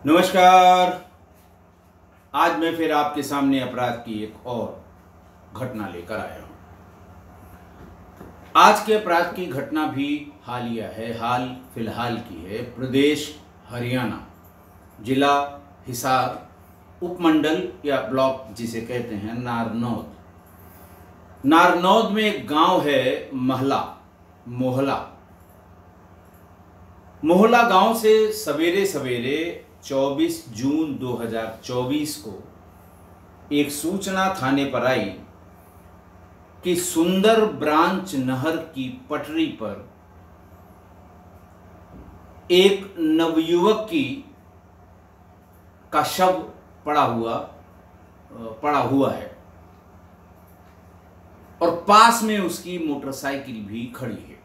नमस्कार। आज मैं फिर आपके सामने अपराध की एक और घटना लेकर आया हूं। आज के अपराध की घटना भी हालिया है, हाल फिलहाल की है। प्रदेश हरियाणा, जिला हिसार, उपमंडल या ब्लॉक जिसे कहते हैं नारनौद। नारनौद में एक गांव है मोहला। मोहला गांव से सवेरे सवेरे 24 जून 2024 को एक सूचना थाने पर आई कि सुंदर ब्रांच नहर की पटरी पर एक नवयुवक का शव पड़ा हुआ है और पास में उसकी मोटरसाइकिल भी खड़ी है।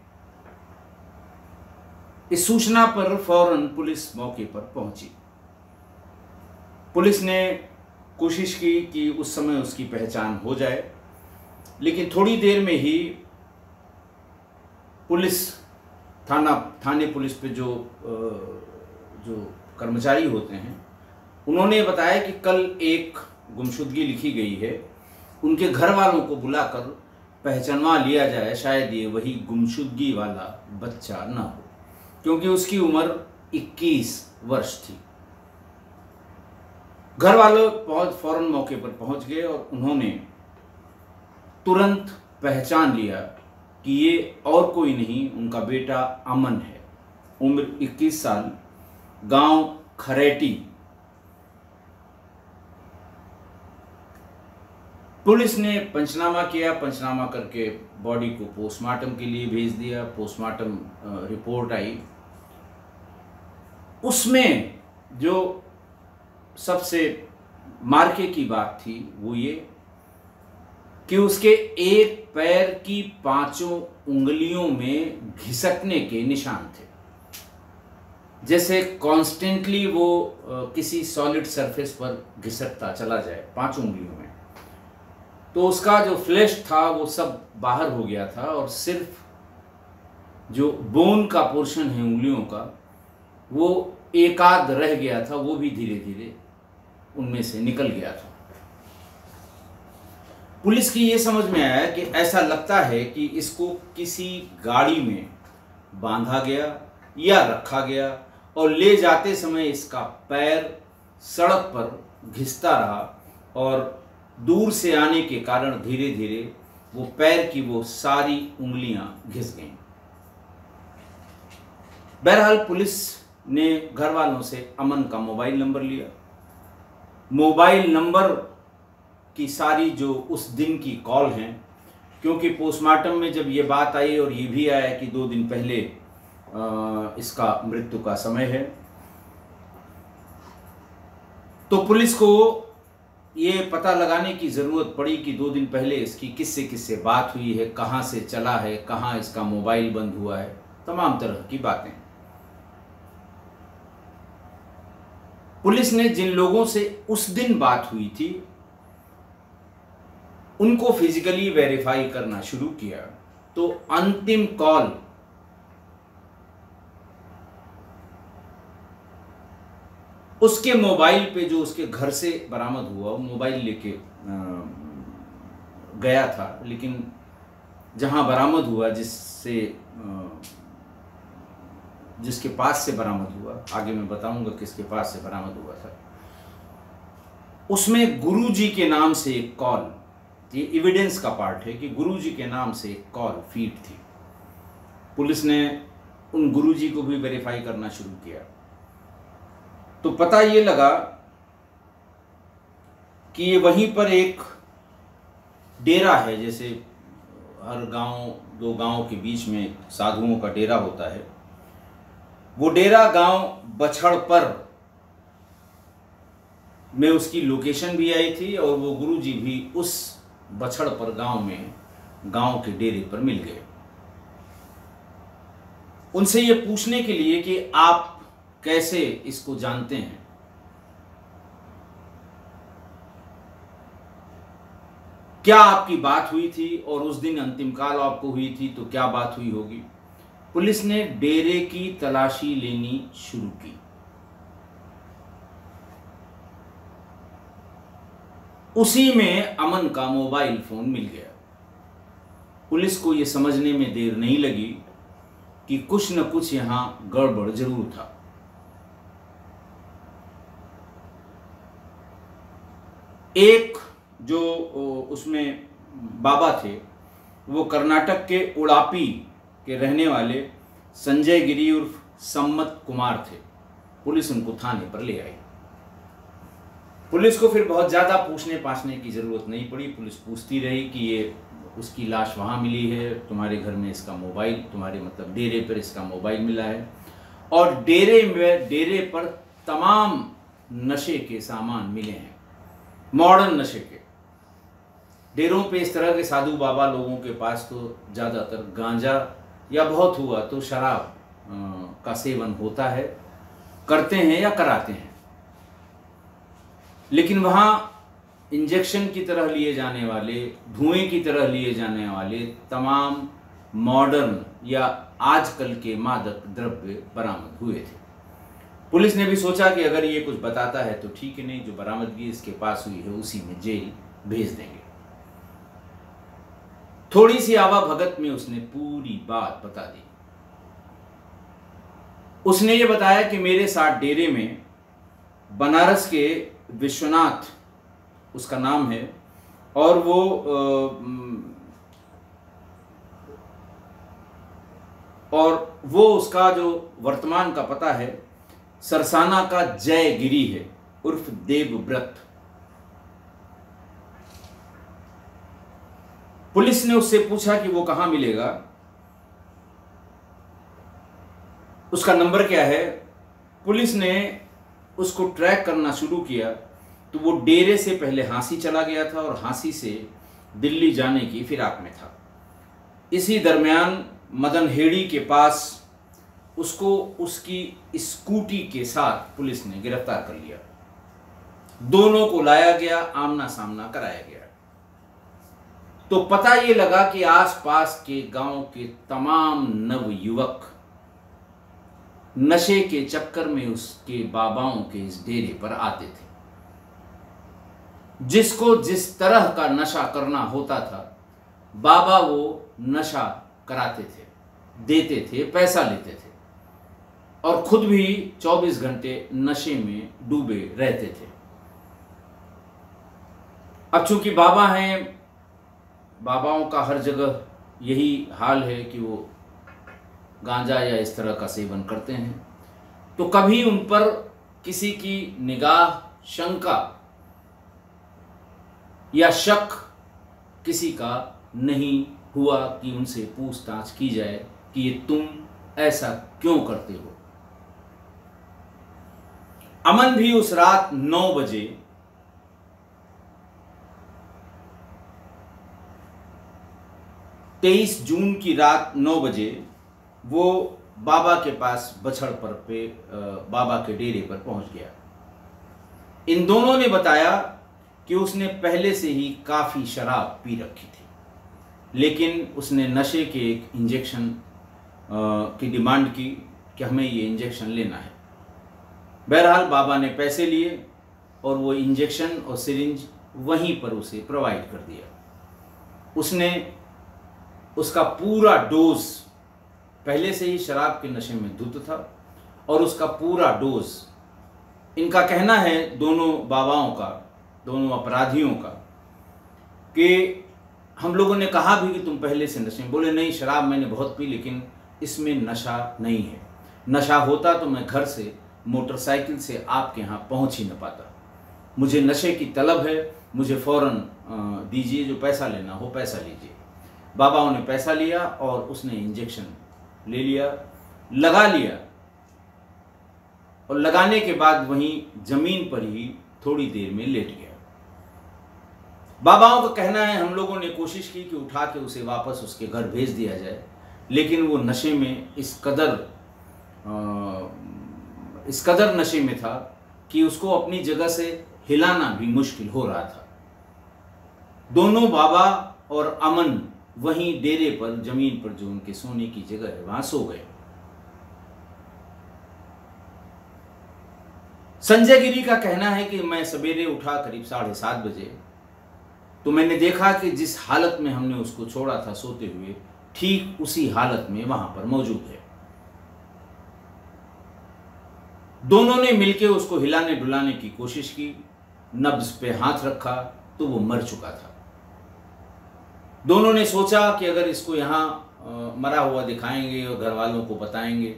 इस सूचना पर फौरन पुलिस मौके पर पहुंची। पुलिस ने कोशिश की कि उस समय उसकी पहचान हो जाए, लेकिन थोड़ी देर में ही थाने पुलिस पे जो कर्मचारी होते हैं उन्होंने बताया कि कल एक गुमशुदगी लिखी गई है, उनके घर वालों को बुलाकर पहचानवा लिया जाए, शायद ये वही गुमशुदगी वाला बच्चा न हो, क्योंकि उसकी उम्र 21 वर्ष थी। घर वाले फौरन मौके पर पहुंच गए और उन्होंने तुरंत पहचान लिया कि ये और कोई नहीं, उनका बेटा अमन है, उम्र 21 साल, गांव खरेटी। पुलिस ने पंचनामा किया, पंचनामा करके बॉडी को पोस्टमार्टम के लिए भेज दिया। पोस्टमार्टम रिपोर्ट आई, उसमें जो सबसे मार्के की बात थी वो ये कि उसके एक पैर की 5 उंगलियों में घिसटने के निशान थे, जैसे कॉन्स्टेंटली वो किसी सॉलिड सरफेस पर घिसटता चला जाए 5 उंगलियों में। तो उसका जो फ्लैश था वो सब बाहर हो गया था और सिर्फ जो बोन का पोर्शन है उंगलियों का वो एकाध रह गया था, वो भी धीरे धीरे उनमें से निकल गया था। पुलिस की ये समझ में आया कि ऐसा लगता है कि इसको किसी गाड़ी में बांधा गया या रखा गया और ले जाते समय इसका पैर सड़क पर घिसता रहा और दूर से आने के कारण धीरे धीरे वो पैर की वो सारी उंगलियां घिस गईं। बहरहाल पुलिस ने घर वालों से अमन का मोबाइल नंबर लिया। मोबाइल नंबर की सारी जो उस दिन की कॉल हैं, क्योंकि पोस्टमार्टम में जब ये बात आई और ये भी आया कि 2 दिन पहले इसका मृत्यु का समय है, तो पुलिस को ये पता लगाने की ज़रूरत पड़ी कि 2 दिन पहले इसकी किससे बात हुई है, कहाँ से चला है, कहाँ इसका मोबाइल बंद हुआ है, तमाम तरह की बातें। पुलिस ने जिन लोगों से उस दिन बात हुई थी उनको फिजिकली वेरीफाई करना शुरू किया, तो अंतिम कॉल उसके मोबाइल पे जो उसके घर से बरामद हुआ, वो मोबाइल लेके गया था, लेकिन जहां बरामद हुआ जिसके पास से बरामद हुआ, आगे मैं बताऊंगा किसके पास से बरामद हुआ था, उसमें गुरुजी के नाम से एक कॉल, ये एविडेंस का पार्ट है कि गुरुजी के नाम से एक कॉल फीड थी। पुलिस ने उन गुरुजी को भी वेरीफाई करना शुरू किया, तो पता ये लगा कि ये वहीं पर एक डेरा है, जैसे हर गांव 2 गांव के बीच में साधुओं का डेरा होता है, वो डेरा गांव बछड़पर में उसकी लोकेशन भी आई थी और वो गुरुजी भी उस बछड़पर गांव में गांव के डेरे पर मिल गए। उनसे ये पूछने के लिए कि आप कैसे इसको जानते हैं, क्या आपकी बात हुई थी और उस दिन अंतिम काल आपको हुई थी तो क्या बात हुई होगी। पुलिस ने डेरे की तलाशी लेनी शुरू की। उसी में अमन का मोबाइल फोन मिल गया। पुलिस को यह समझने में देर नहीं लगी कि कुछ न कुछ यहां गड़बड़ जरूर था। एक जो उसमें बाबा थे वो कर्नाटक के उड़ापी के रहने वाले संजय गिरी उर्फ सम्मत कुमार थे। पुलिस उनको थाने पर ले आई। पुलिस को फिर बहुत ज़्यादा पूछने पाछने की ज़रूरत नहीं पड़ी। पुलिस पूछती रही कि ये उसकी लाश वहाँ मिली है, तुम्हारे घर में इसका मोबाइल, तुम्हारे मतलब डेरे पर इसका मोबाइल मिला है, और डेरे पर तमाम नशे के सामान मिले हैं, मॉडर्न नशे के। डेरों पे इस तरह के साधु बाबा लोगों के पास तो ज़्यादातर गांजा या बहुत हुआ तो शराब का सेवन होता है, करते हैं या कराते हैं। लेकिन वहाँ इंजेक्शन की तरह लिए जाने वाले, धुएं की तरह लिए जाने वाले तमाम मॉडर्न या आजकल के मादक द्रव्य बरामद हुए थे। पुलिस ने भी सोचा कि अगर ये कुछ बताता है तो ठीक है, नहीं जो बरामदगी इसके पास हुई है उसी में जेल भेज देंगे। थोड़ी सी आवाभगत में उसने पूरी बात बता दी। उसने ये बताया कि मेरे साथ डेरे में बनारस के विश्वनाथ उसका नाम है, और वो उसका जो वर्तमान का पता है सरसाना का जय गिरी है उर्फ देवव्रत। पुलिस ने उससे पूछा कि वो कहां मिलेगा, उसका नंबर क्या है। पुलिस ने उसको ट्रैक करना शुरू किया तो वो डेरे से पहले हांसी चला गया था और हांसी से दिल्ली जाने की फिराक में था। इसी दरमियान मदन हेड़ी के पास उसको उसकी स्कूटी के साथ पुलिस ने गिरफ्तार कर लिया। दोनों को लाया गया, आमना सामना कराया गया। तो पता ये लगा कि आसपास के गांव के तमाम नवयुवक नशे के चक्कर में उसके बाबाओं के इस डेरे पर आते थे। जिसको जिस तरह का नशा करना होता था बाबा वो नशा कराते थे, देते थे, पैसा लेते थे, और खुद भी 24 घंटे नशे में डूबे रहते थे। अब चूंकि बाबा हैं, बाबाओं का हर जगह यही हाल है कि वो गांजा या इस तरह का सेवन करते हैं, तो कभी उन पर किसी की निगाह, शंका या शक किसी का नहीं हुआ कि उनसे पूछताछ की जाए कि ये तुम ऐसा क्यों करते हो। अमन भी उस रात 9 बजे तेईस जून की रात 9 बजे वो बाबा के पास बछड़ पर पे बाबा के डेरे पर पहुंच गया। इन दोनों ने बताया कि उसने पहले से ही काफ़ी शराब पी रखी थी, लेकिन उसने नशे के एक इंजेक्शन की डिमांड की कि हमें ये इंजेक्शन लेना है। बहरहाल बाबा ने पैसे लिए और वो इंजेक्शन और सिरिंज वहीं पर उसे प्रोवाइड कर दिया। उसने उसका पूरा डोज, पहले से ही शराब के नशे में धुत था, और उसका पूरा डोज, इनका कहना है दोनों बाबाओं का, दोनों अपराधियों का, कि हम लोगों ने कहा भी कि तुम पहले से नशे में, बोले नहीं शराब मैंने बहुत पी लेकिन इसमें नशा नहीं है, नशा होता तो मैं घर से मोटरसाइकिल से आपके यहाँ पहुँच ही न पाता, मुझे नशे की तलब है, मुझे फ़ौरन दीजिए, जो पैसा लेना हो पैसा लीजिए। बाबाओं ने पैसा लिया और उसने इंजेक्शन ले लिया, लगा लिया, और लगाने के बाद वहीं जमीन पर ही थोड़ी देर में लेट गया। बाबाओं का कहना है हम लोगों ने कोशिश की कि उठा के उसे वापस उसके घर भेज दिया जाए, लेकिन वो नशे में इस कदर नशे में था कि उसको अपनी जगह से हिलाना भी मुश्किल हो रहा था। दोनों बाबा और अमन वहीं डेरे पर जमीन पर जो उनके सोने की जगह है वहां सो गए। संजय गिरी का कहना है कि मैं सवेरे उठा करीब 7:30 बजे, तो मैंने देखा कि जिस हालत में हमने उसको छोड़ा था सोते हुए, ठीक उसी हालत में वहां पर मौजूद है। दोनों ने मिलकर उसको हिलाने डुलाने की कोशिश की, नब्ज पे हाथ रखा तो वो मर चुका था। दोनों ने सोचा कि अगर इसको यहाँ मरा हुआ दिखाएंगे और घर वालों को बताएंगे,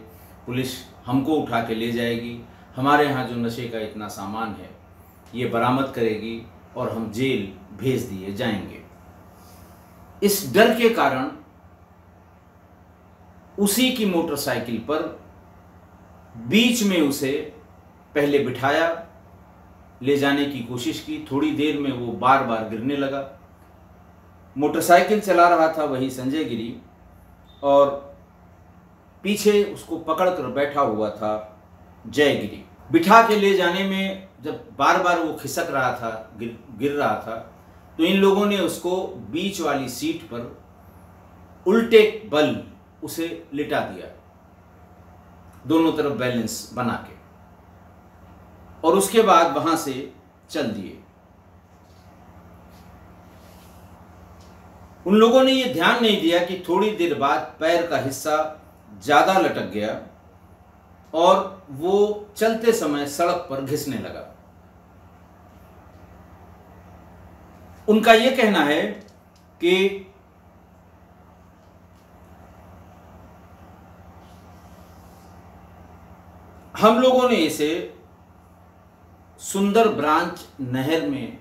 पुलिस हमको उठा के ले जाएगी, हमारे यहाँ जो नशे का इतना सामान है ये बरामद करेगी और हम जेल भेज दिए जाएंगे। इस डर के कारण उसी की मोटरसाइकिल पर बीच में उसे पहले बिठाया, ले जाने की कोशिश की। थोड़ी देर में वो बार बार गिरने लगा। मोटरसाइकिल चला रहा था वही संजय गिरी और पीछे उसको पकड़कर बैठा हुआ था जय गिरी। बिठा के ले जाने में जब बार बार वो खिसक रहा था, गिर रहा था, तो इन लोगों ने उसको बीच वाली सीट पर उल्टे बल उसे लिटा दिया, दोनों तरफ बैलेंस बना के, और उसके बाद वहां से चल दिए। उन लोगों ने ये ध्यान नहीं दिया कि थोड़ी देर बाद पैर का हिस्सा ज्यादा लटक गया और वो चलते समय सड़क पर घिसने लगा। उनका यह कहना है कि हम लोगों ने इसे सुंदर ब्रांच नहर में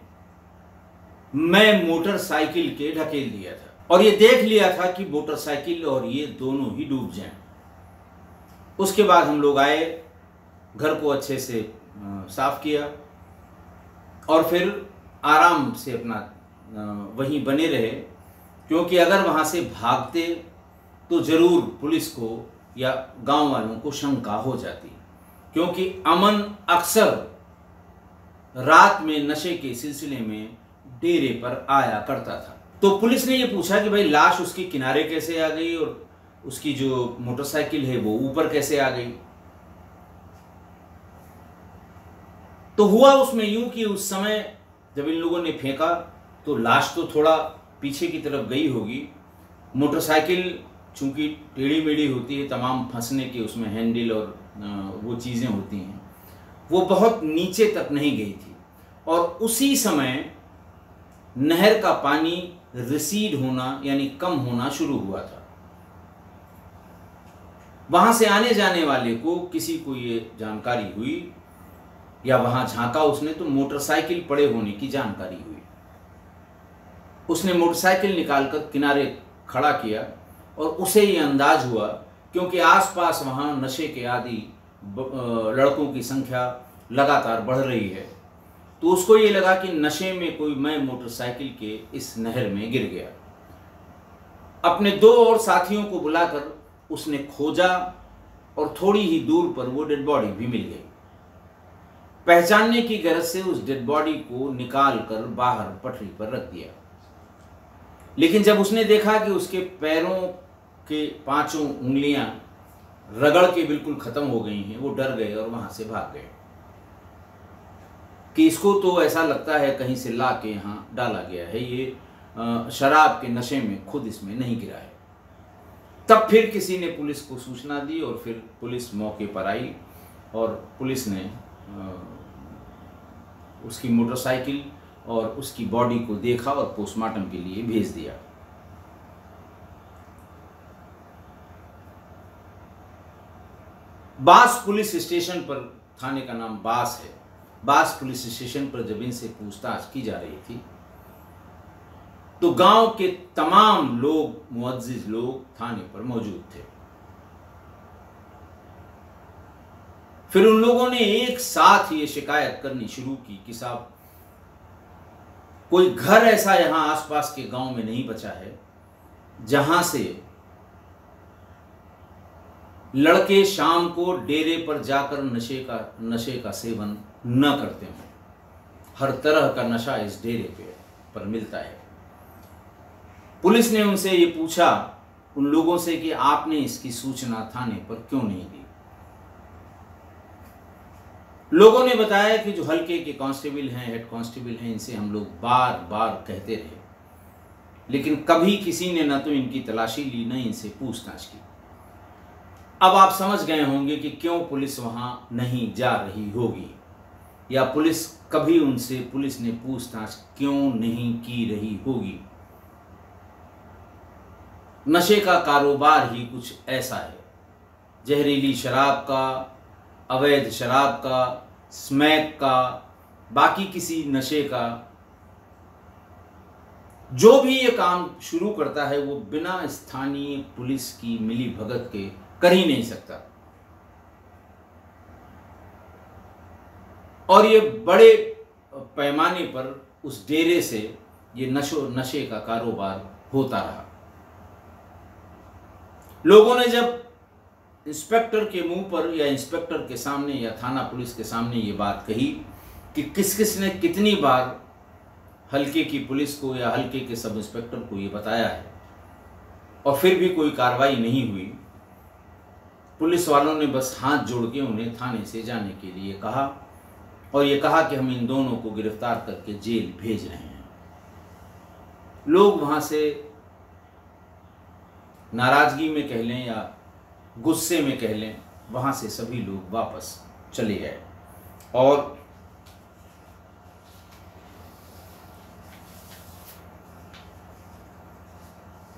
मैं मोटरसाइकिल के ढकेल दिया था और ये देख लिया था कि मोटरसाइकिल और ये दोनों ही डूब जाएं। उसके बाद हम लोग आए, घर को अच्छे से साफ किया और फिर आराम से अपना वहीं बने रहे, क्योंकि अगर वहाँ से भागते तो ज़रूर पुलिस को या गांव वालों को शंका हो जाती, क्योंकि अमन अक्सर रात में नशे के सिलसिले में डेरे पर आया करता था। तो पुलिस ने ये पूछा कि भाई लाश उसके किनारे कैसे आ गई और उसकी जो मोटरसाइकिल है वो ऊपर कैसे आ गई। तो हुआ उसमें यूं कि उस समय जब इन लोगों ने फेंका तो लाश तो थोड़ा पीछे की तरफ गई होगी, मोटरसाइकिल चूंकि टेढ़ी मेढ़ी होती है, तमाम फंसने के उसमें हैंडल और वो चीज़ें होती हैं, वो बहुत नीचे तक नहीं गई थी और उसी समय नहर का पानी रिसीड होना यानी कम होना शुरू हुआ था। वहां से आने जाने वाले को किसी को ये जानकारी हुई या वहां झांका उसने तो मोटरसाइकिल पड़े होने की जानकारी हुई। उसने मोटरसाइकिल निकालकर किनारे खड़ा किया और उसे ये अंदाज हुआ, क्योंकि आसपास वहां नशे के आदी लड़कों की संख्या लगातार बढ़ रही है, तो उसको ये लगा कि नशे में कोई मैं मोटरसाइकिल के इस नहर में गिर गया। अपने दो और साथियों को बुलाकर उसने खोजा और थोड़ी ही दूर पर वो डेड बॉडी भी मिल गई। पहचानने की गरज से उस डेड बॉडी को निकाल कर बाहर पटरी पर रख दिया, लेकिन जब उसने देखा कि उसके पैरों के पांचों उंगलियां रगड़ के बिल्कुल खत्म हो गई हैं, वो डर गए और वहां से भाग गए कि इसको तो ऐसा लगता है कहीं से ला के यहाँ डाला गया है, ये शराब के नशे में खुद इसमें नहीं गिरा है। तब फिर किसी ने पुलिस को सूचना दी और फिर पुलिस मौके पर आई और पुलिस ने उसकी मोटरसाइकिल और उसकी बॉडी को देखा और पोस्टमार्टम के लिए भेज दिया। बास पुलिस स्टेशन पर, थाने का नाम बास है, बास पुलिस स्टेशन पर जब इनसे पूछताछ की जा रही थी तो गांव के तमाम लोग, मुअज्जिज लोग थाने पर मौजूद थे। फिर उन लोगों ने एक साथ ये शिकायत करनी शुरू की कि साहब कोई घर ऐसा यहां आसपास के गांव में नहीं बचा है जहां से लड़के शाम को डेरे पर जाकर नशे का सेवन न करते हों। हर तरह का नशा इस डेरे पर मिलता है। पुलिस ने उनसे ये पूछा, उन लोगों से, कि आपने इसकी सूचना थाने पर क्यों नहीं दी। लोगों ने बताया कि जो हल्के के कांस्टेबल हैं, हेड कांस्टेबल हैं, इनसे हम लोग बार बार कहते रहे, लेकिन कभी किसी ने ना तो इनकी तलाशी ली, न इनसे पूछताछ की। अब आप समझ गए होंगे कि क्यों पुलिस वहां नहीं जा रही होगी, या पुलिस ने पूछताछ क्यों नहीं की रही होगी। नशे का कारोबार ही कुछ ऐसा है, जहरीली शराब का, अवैध शराब का, स्मैक का, बाकी किसी नशे का, जो भी ये काम शुरू करता है वो बिना स्थानीय पुलिस की मिली भगत के कर ही नहीं सकता। और ये बड़े पैमाने पर उस डेरे से ये नशे का कारोबार होता रहा। लोगों ने जब इंस्पेक्टर के मुंह पर या इंस्पेक्टर के सामने या थाना पुलिस के सामने ये बात कही कि किस किस ने कितनी बार हल्के की पुलिस को या हल्के के सब इंस्पेक्टर को ये बताया है और फिर भी कोई कार्रवाई नहीं हुई, पुलिस वालों ने बस हाथ जोड़ के उन्हें थाने से जाने के लिए कहा और ये कहा कि हम इन दोनों को गिरफ्तार करके जेल भेज रहे हैं। लोग वहां से नाराजगी में कह लें या गुस्से में कह लें, वहां से सभी लोग वापस चले गए। और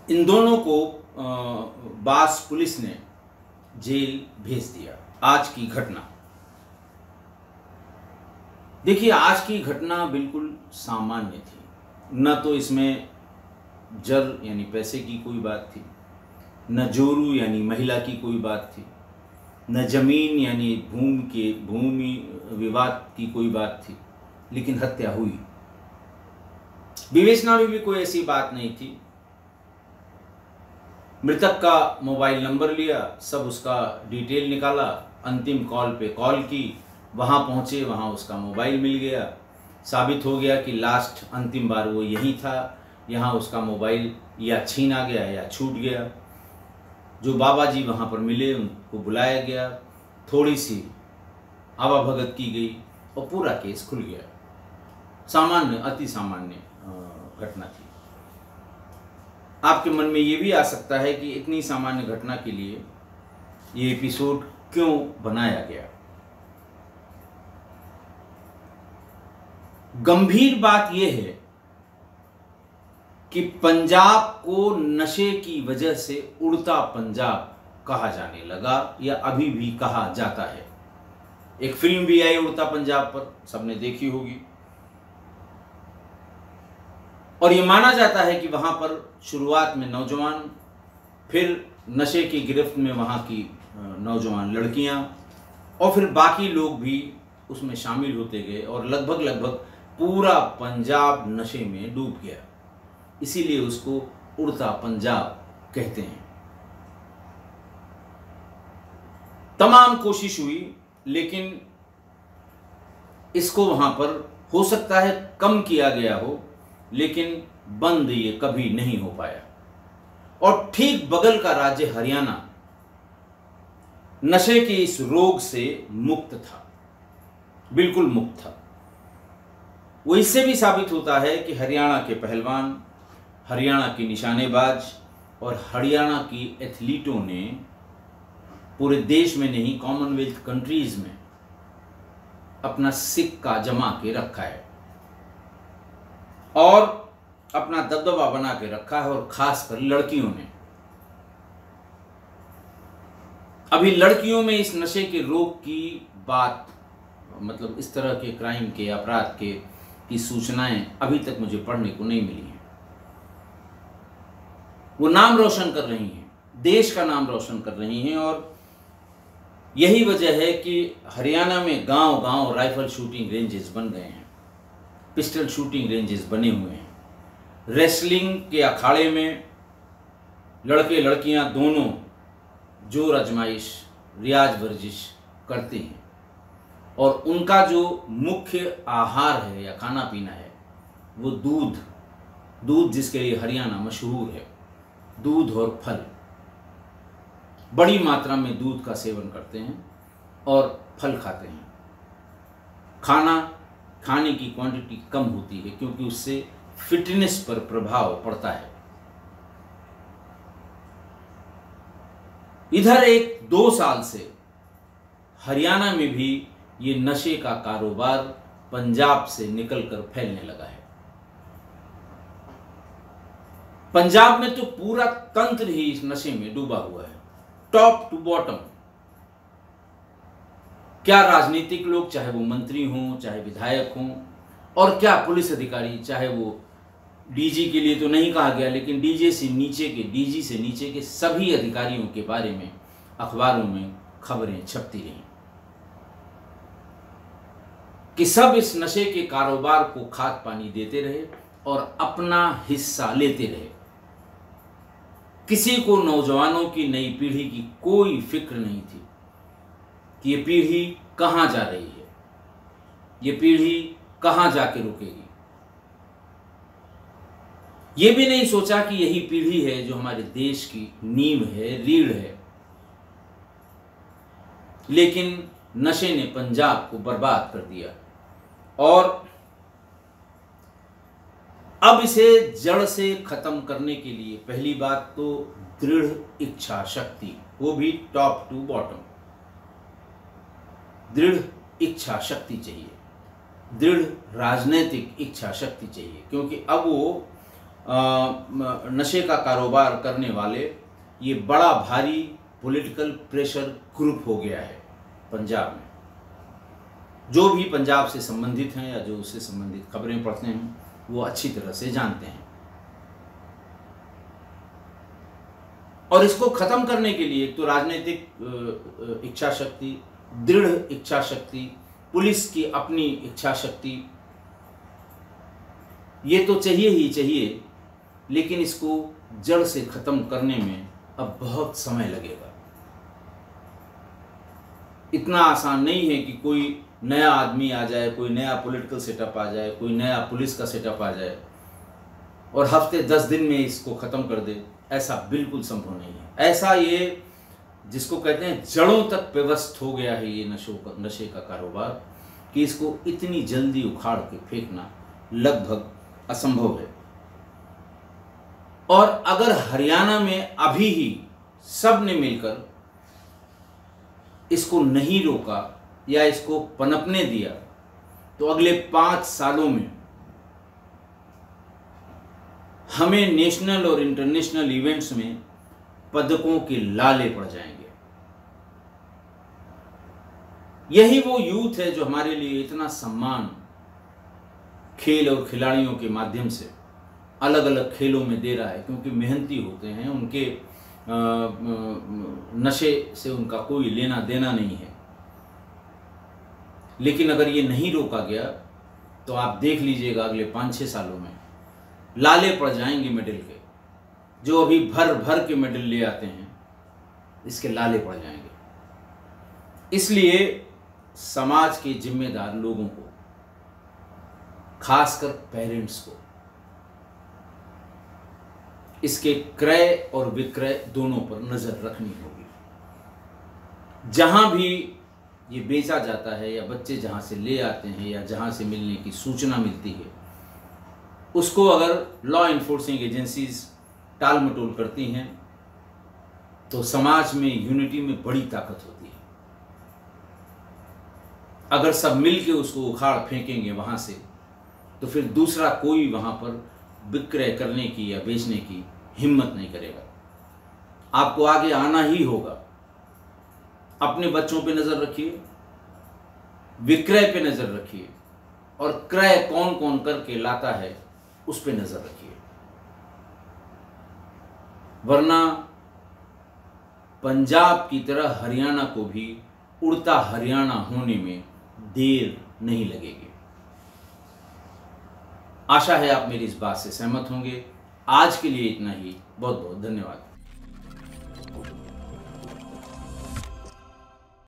इन दोनों को बास पुलिस ने जेल भेज दिया। आज की घटना देखिए, आज की घटना बिल्कुल सामान्य थी। न तो इसमें जर यानी पैसे की कोई बात थी, न जोरू यानी महिला की कोई बात थी, न जमीन यानी भूमि विवाद की कोई बात थी, लेकिन हत्या हुई। विवेचना में भी कोई ऐसी बात नहीं थी। मृतक का मोबाइल नंबर लिया, सब उसका डिटेल निकाला, अंतिम कॉल पे कॉल की, वहां पहुंचे, वहां उसका मोबाइल मिल गया। साबित हो गया कि लास्ट अंतिम बार वो यहीं था, यहाँ उसका मोबाइल या छीना गया या छूट गया। जो बाबा जी वहाँ पर मिले उनको बुलाया गया, थोड़ी सी आवाभगत की गई और पूरा केस खुल गया। सामान्य, अति सामान्य घटना थी। आपके मन में ये भी आ सकता है कि इतनी सामान्य घटना के लिए ये एपिसोड क्यों बनाया गया। गंभीर बात यह है कि पंजाब को नशे की वजह से उड़ता पंजाब कहा जाने लगा, या अभी भी कहा जाता है। एक फिल्म भी आई उड़ता पंजाब पर, सबने देखी होगी। और ये माना जाता है कि वहां पर शुरुआत में नौजवान, फिर नशे की गिरफ्त में वहां की नौजवान लड़कियां, और फिर बाकी लोग भी उसमें शामिल होते गए और लगभग पूरा पंजाब नशे में डूब गया। इसीलिए उसको उड़ता पंजाब कहते हैं। तमाम कोशिश हुई, लेकिन इसको वहां पर हो सकता है कम किया गया हो, लेकिन बंद ये कभी नहीं हो पाया। और ठीक बगल का राज्य हरियाणा नशे के इस रोग से मुक्त था, बिल्कुल मुक्त था। वो इससे भी साबित होता है कि हरियाणा के पहलवान, हरियाणा की निशानेबाज और हरियाणा की एथलीटों ने पूरे देश में नहीं, कॉमनवेल्थ कंट्रीज में अपना सिक्का जमा के रखा है और अपना दबदबा बना के रखा है। और खासकर लड़कियों ने, अभी लड़कियों में इस नशे के रोग की बात, मतलब इस तरह के क्राइम के, अपराध के की सूचनाएं अभी तक मुझे पढ़ने को नहीं मिली हैं। वो नाम रोशन कर रही हैं, देश का नाम रोशन कर रही हैं। और यही वजह है कि हरियाणा में गांव-गांव राइफल शूटिंग रेंजेस बन गए हैं, पिस्टल शूटिंग रेंजेस बने हुए हैं। रेसलिंग के अखाड़े में लड़के लड़कियां दोनों जोर आजमाइश, रियाज वर्जिश करते हैं। और उनका जो मुख्य आहार है या खाना पीना है वो दूध, जिसके लिए हरियाणा मशहूर है। दूध और फल, बड़ी मात्रा में दूध का सेवन करते हैं और फल खाते हैं। खाने की क्वांटिटी कम होती है, क्योंकि उससे फिटनेस पर प्रभाव पड़ता है। इधर 1-2 साल से हरियाणा में भी ये नशे का कारोबार पंजाब से निकलकर फैलने लगा है। पंजाब में तो पूरा तंत्र ही इस नशे में डूबा हुआ है, टॉप टू बॉटम। क्या राजनीतिक लोग, चाहे वो मंत्री हों, चाहे विधायक हों, और क्या पुलिस अधिकारी, चाहे वो डीजी के लिए तो नहीं कहा गया, लेकिन डीजी से नीचे के सभी अधिकारियों के बारे में अखबारों में खबरें छपती रहीं कि सब इस नशे के कारोबार को खाद पानी देते रहे और अपना हिस्सा लेते रहे। किसी को नौजवानों की, नई पीढ़ी की कोई फिक्र नहीं थी कि ये पीढ़ी कहां जा रही है, ये पीढ़ी कहां जाके रुकेगी। ये भी नहीं सोचा कि यही पीढ़ी है जो हमारे देश की नींव है, रीढ़ है। लेकिन नशे ने पंजाब को बर्बाद कर दिया और अब इसे जड़ से खत्म करने के लिए पहली बात तो दृढ़ इच्छा शक्ति, वो भी टॉप टू बॉटम। दृढ़ इच्छा शक्ति चाहिए, दृढ़ राजनीतिक इच्छा शक्ति चाहिए, क्योंकि अब वो नशे का कारोबार करने वाले ये बड़ा भारी पॉलिटिकल प्रेशर ग्रुप हो गया है पंजाब में। जो भी पंजाब से संबंधित हैं या जो उससे संबंधित खबरें पढ़ते हैं वो अच्छी तरह से जानते हैं। और इसको खत्म करने के लिए एक तो राजनीतिक इच्छा शक्ति, दृढ़ इच्छा शक्ति, पुलिस की अपनी इच्छा शक्ति, ये तो चाहिए ही चाहिए, लेकिन इसको जड़ से खत्म करने में अब बहुत समय लगेगा। इतना आसान नहीं है कि कोई नया आदमी आ जाए, कोई नया पॉलिटिकल सेटअप आ जाए, कोई नया पुलिस का सेटअप आ जाए और हफ्ते 10 दिन में इसको ख़त्म कर दे। ऐसा बिल्कुल संभव नहीं है। ऐसा ये जिसको कहते हैं जड़ों तक व्यवस्थ हो गया है ये नशे का कारोबार, कि इसको इतनी जल्दी उखाड़ के फेंकना लगभग असंभव है। और अगर हरियाणा में अभी ही सब ने मिलकर इसको नहीं रोका या इसको पनपने दिया, तो अगले 5 सालों में हमें नेशनल और इंटरनेशनल इवेंट्स में पदकों के लाले पड़ जाएंगे। यही वो यूथ है जो हमारे लिए इतना सम्मान खेल और खिलाड़ियों के माध्यम से अलग अलग खेलों में दे रहा है, क्योंकि मेहनती होते हैं, उनके नशे से उनका कोई लेना देना नहीं है। लेकिन अगर ये नहीं रोका गया तो आप देख लीजिएगा अगले 5-6 सालों में लाले पड़ जाएंगे मेडल के। जो अभी भर भर के मेडल ले आते हैं इसके लाले पड़ जाएंगे। इसलिए समाज के जिम्मेदार लोगों को, खासकर पेरेंट्स को, इसके क्रय और विक्रय दोनों पर नजर रखनी होगी। जहां भी ये बेचा जाता है या बच्चे जहां से ले आते हैं या जहां से मिलने की सूचना मिलती है, उसको अगर लॉ इन्फोर्सिंग एजेंसीज टाल मटोल करती हैं तो समाज में यूनिटी में बड़ी ताकत होती है। अगर सब मिलके उसको उखाड़ फेंकेंगे वहां से, तो फिर दूसरा कोई वहां पर विक्रय करने की या बेचने की हिम्मत नहीं करेगा। आपको आगे आना ही होगा। अपने बच्चों पे नजर रखिए, विक्रय पे नजर रखिए, और क्रय कौन कौन करके लाता है उस पे नजर रखिए, वरना पंजाब की तरह हरियाणा को भी उड़ता हरियाणा होने में देर नहीं लगेगी। आशा है आप मेरी इस बात से सहमत होंगे। आज के लिए इतना ही। बहुत बहुत धन्यवाद।